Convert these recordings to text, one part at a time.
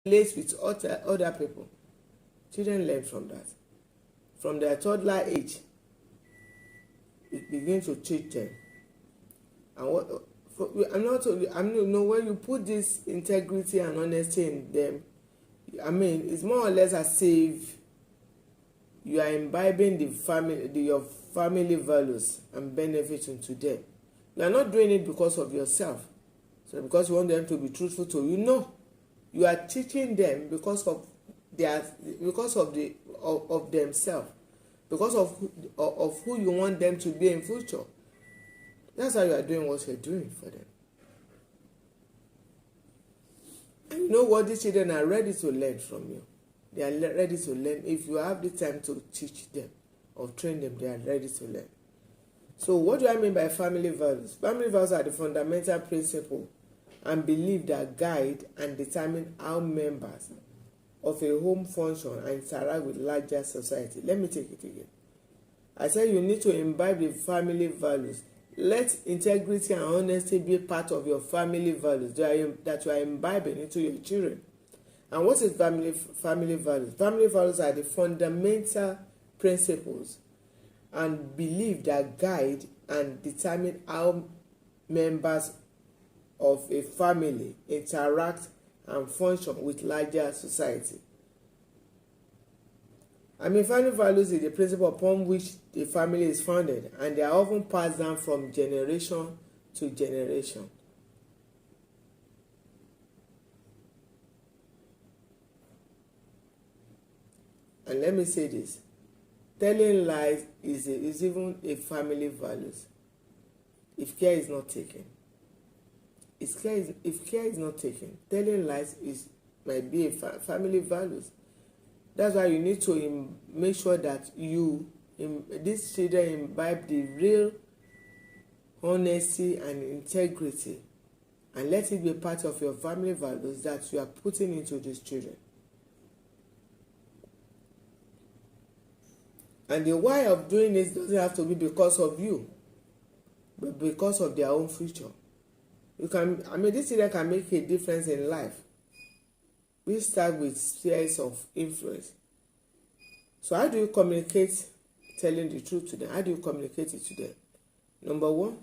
relate with other people. Children learn from that. From their toddler age, it begins to teach them. And when you put this integrity and honesty in them, it's more or less as if you are imbibing your family values and benefits into them. You are not doing it because of yourself, so because you want them to be truthful to you. No, you are teaching them because of themselves, because of who you want them to be in future. That's how you are doing what you're doing for them. And you know what? These children are ready to learn from you. They are ready to learn. If you have the time to teach them or train them, they are ready to learn. So what do I mean by family values? Family values are the fundamental principle and belief that guide and determine how members of a home function and interact with larger society. Let me take it again. I said you need to imbibe the family values. Let integrity and honesty be part of your family values that you are imbibing into your children. And what is family values? Family values are the fundamental principles and belief that guide and determine how members of a family interact and function with larger society. Family values is the principle upon which the family is founded, and they are often passed down from generation to generation. And let me say this, telling lies is even a family values if care is not taken. If care is not taken, telling lies might be a family values. That's why you need to make sure that these children imbibe the real honesty and integrity, and let it be part of your family values that you are putting into these children. And the why of doing this doesn't have to be because of you, but because of their own future. These children can make a difference in life. We start with spheres of influence. So how do you communicate telling the truth to them? How do you communicate it to them? Number one,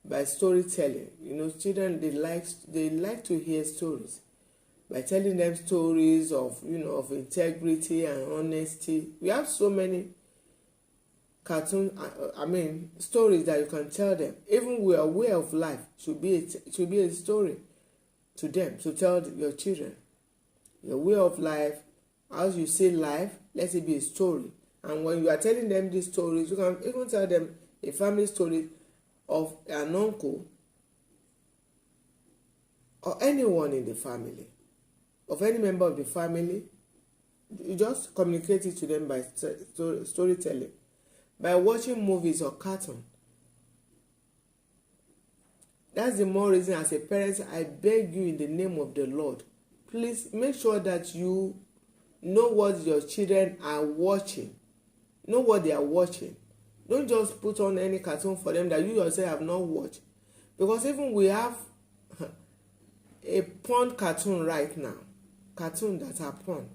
by storytelling. Children, they like to hear stories. By telling them stories of integrity and honesty. We have so many stories that you can tell them. Even your way of life should be a story to them, to tell your children. Your way of life, as you say life, let it be a story. And when you are telling them these stories, you can even tell them a family story of an uncle or anyone in the family, of any member of the family. You just communicate it to them by storytelling, by watching movies or cartoon. That's the more reason, as a parent, I beg you in the name of the Lord, please make sure that you know what your children are watching. Know what they are watching. Don't just put on any cartoon for them that you yourself have not watched. Because even we have a porn cartoon right now. Cartoon that are porn.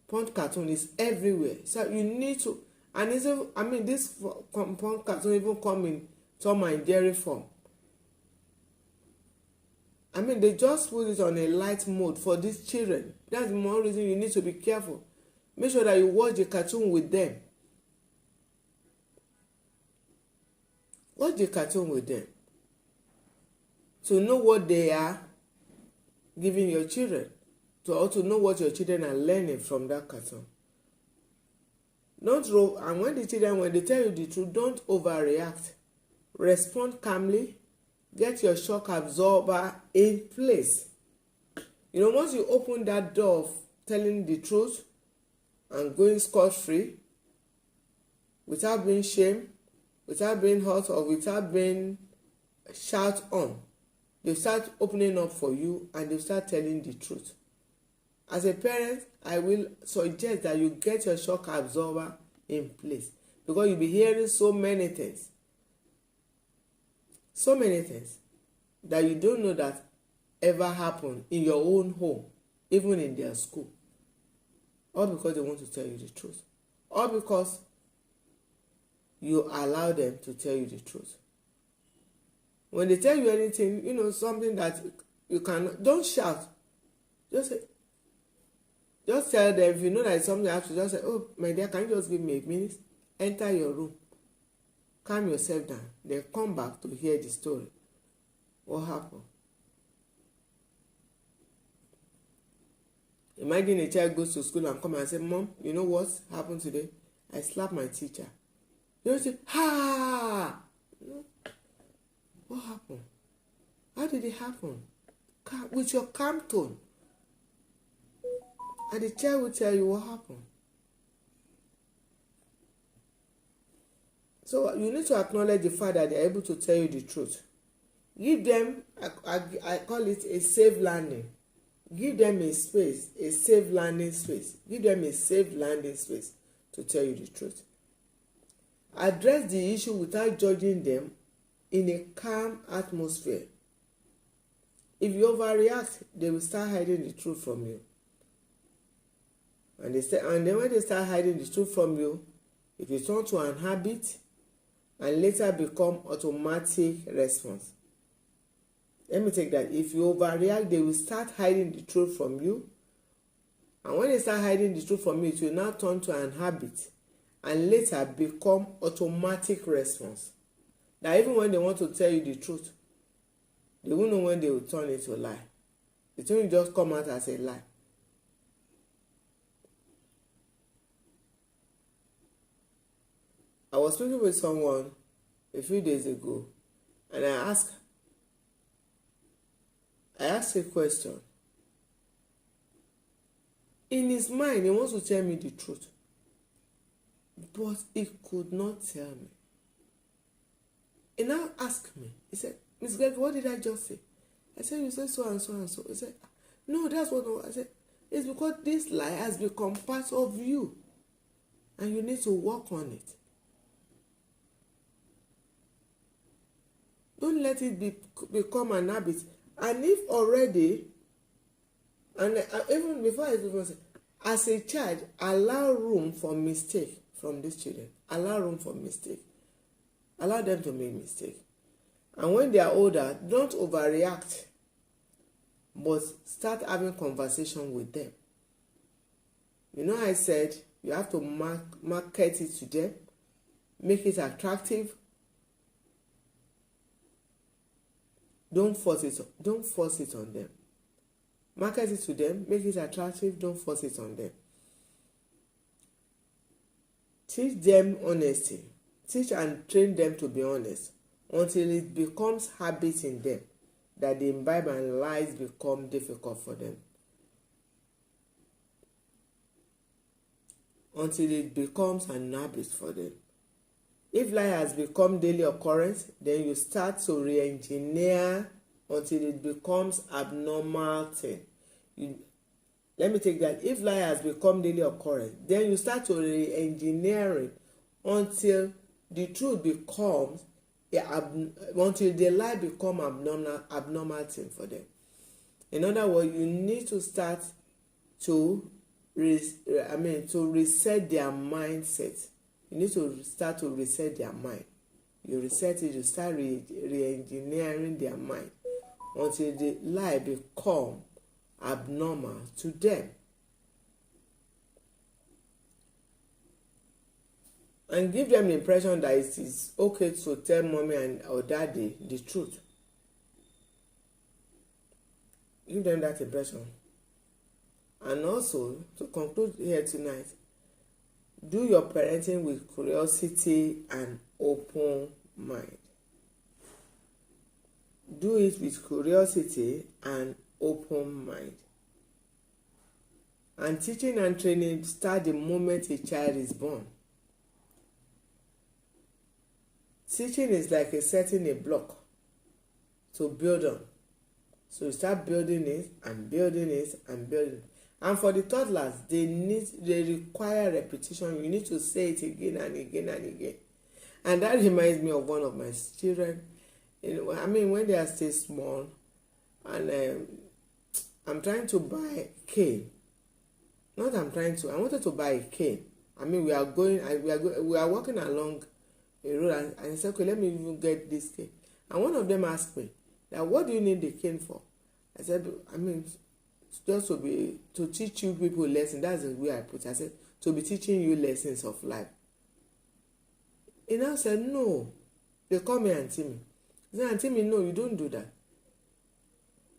Porn cartoon is everywhere. So you need to, and this porn cartoon even come in Tom and Jerry form. They just put it on a light mode for these children. That's the more reason you need to be careful. Make sure that you watch the cartoon with them. Watch the cartoon with them. To know what they are giving your children. To also know what your children are learning from that cartoon. And when they tell you the truth, don't overreact. Respond calmly. Get your shock absorber in place. Once you open that door of telling the truth and going scot-free, without being shamed, without being hurt, or without being shout on, they start opening up for you and they start telling the truth. As a parent, I will suggest that you get your shock absorber in place, because you'll be hearing so many things that you don't know that ever happened in your own home. even in their school, all because they want to tell you the truth, all because you allow them to tell you the truth. When they tell you anything, something that you cannot, don't shout. Just tell them, if you know that it's something after, just say, oh, my dear, can you just give me a minute? Enter your room. Calm yourself down. Then come back to hear the story. What happened? Imagine a child goes to school and come and say, Mom, you know what happened today? I slapped my teacher. You don't say, ha! No. What happened? How did it happen? With your calm tone. And the child will tell you what happened. So you need to acknowledge the fact that they are able to tell you the truth. Give them, I call it a safe landing. Give them a space, a safe landing space. Give them a safe landing space to tell you the truth. Address the issue without judging them in a calm atmosphere. If you overreact, they will start hiding the truth from you. And then when they start hiding the truth from you, it will turn to an habit and later become automatic response. Let me take that. If you overreact, they will start hiding the truth from you. And when they start hiding the truth from you, it will now turn to an habit and later become automatic response. That even when they want to tell you the truth, they won't know when they will turn it to a lie. It will just come out as a lie. I was speaking with someone a few days ago, and I asked a question. In his mind, he wants to tell me the truth, but he could not tell me. He now asked me, he said, Miss Greg, what did I just say? I said, you said so and so and so. He said, no, that's what I said. It's because this lie has become part of you, and you need to work on it. Don't let it become an habit. And if already, and even before I even say, as a child, allow room for mistake from these children. Allow room for mistake. Allow them to make mistake. And when they are older, don't overreact, but start having conversation with them. I said you have to market it to them, make it attractive. Don't force it on them. Market it to them, make it attractive, don't force it on them. Teach them honesty. Teach and train them to be honest until it becomes habit in them that the imbibe and lies become difficult for them. Until it becomes an habit for them. If lie has become daily occurrence, then you start to re-engineer until it becomes abnormal thing. Let me take that. If lie has become daily occurrence, then you start to re-engineer it until the truth becomes until the lie become abnormal thing for them. In other words, you need to start to reset their mindset. You need to start to reset their mind. You reset it, you start re-engineering their mind until the lie become abnormal to them. And give them the impression that it is okay to tell mommy or daddy the truth. Give them that impression. And also, to conclude here tonight, do your parenting with curiosity and open mind. Do it with curiosity and open mind. And teaching and training start the moment a child is born. Teaching is like setting a block to build on. So you start building it and building it and building it. And for the toddlers, they require repetition. You need to say it again and again and again. And that reminds me of one of my children. When they are still small, and I'm trying to buy cane. Not I'm trying to. I wanted to buy a cane. I mean, we are walking along a road, and I said, okay, let me even get this cane. And one of them asked me, that what do you need the cane for? I said, I mean, just to teach you people lessons. That's the way I put it. I said, to be teaching you lessons of life. He now said, no. They call me Auntie Me. He said, Auntie Me, no, you don't do that.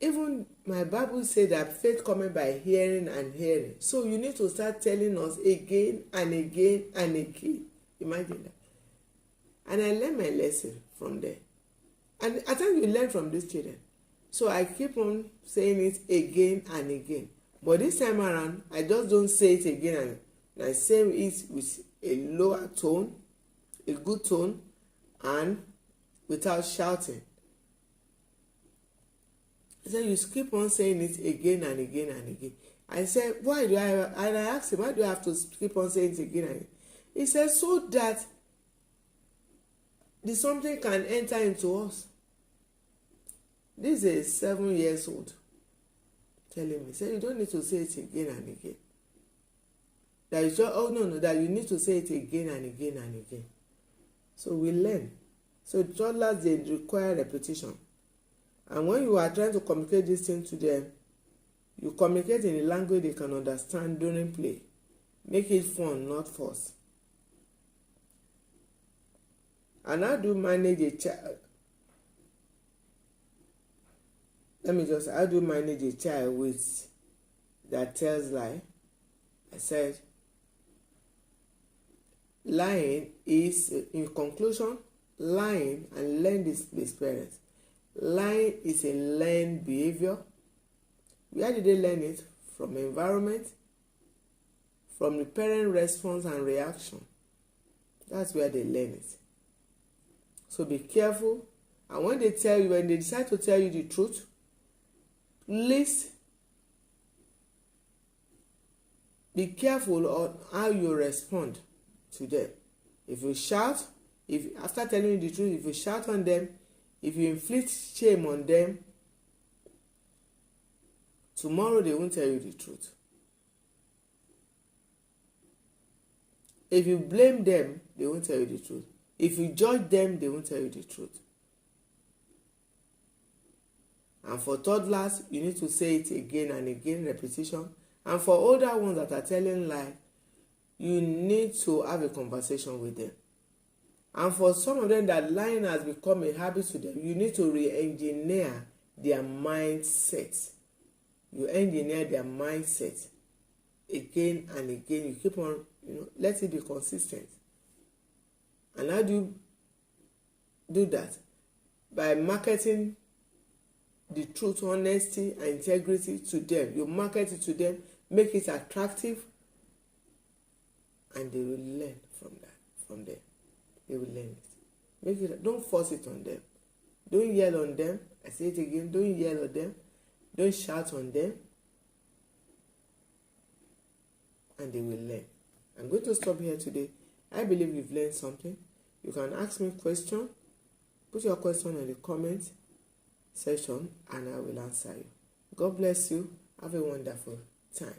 Even my Bible said that faith cometh by hearing and hearing. So you need to start telling us again and again and again. Imagine that. And I learned my lesson from there. And I think you learn from these children. So I keep on saying it again and again. But this time around, I just don't say it again and I say it with a lower tone, a good tone, and without shouting. I said, you keep on saying it again and again and again. I said, why do I? And I asked him, why do I have to keep on saying it again and again? He said, so that the something can enter into us. This is 7 years old telling me, say, you don't need to say it again and again. That you just, no, that you need to say it again and again and again. So we learn. So toddlers, they require repetition. And when you are trying to communicate this thing to them, you communicate in a language they can understand during play. Make it fun, not force. And how do you manage a child? How do you manage a child that tells lie? I said, lying is, in conclusion, lying and learned experience. Lying is a learned behavior. Where did they learn it? From environment, from the parent response and reaction. That's where they learn it. So be careful. And when they decide to tell you the truth, please be careful on how you respond to them. If you shout, after telling you the truth, if you shout on them, if you inflict shame on them, tomorrow they won't tell you the truth. If you blame them, they won't tell you the truth. If you judge them, they won't tell you the truth. And for toddlers, you need to say it again and again, repetition. And for older ones that are telling lies, you need to have a conversation with them. And for some of them that lying has become a habit to them, you need to re-engineer their mindset. You engineer their mindset again and again. You keep on, let it be consistent. And how do you do that? By marketing the truth, honesty, and integrity to them. You market it to them, make it attractive, and they will learn from there. They will learn it. Don't force it on them. Don't yell on them. I say it again, don't yell on them. Don't shout on them. And they will learn. I'm going to stop here today. I believe you've learned something. You can ask me a question. Put your question in the comment section and I will answer you. God bless you. Have a wonderful time.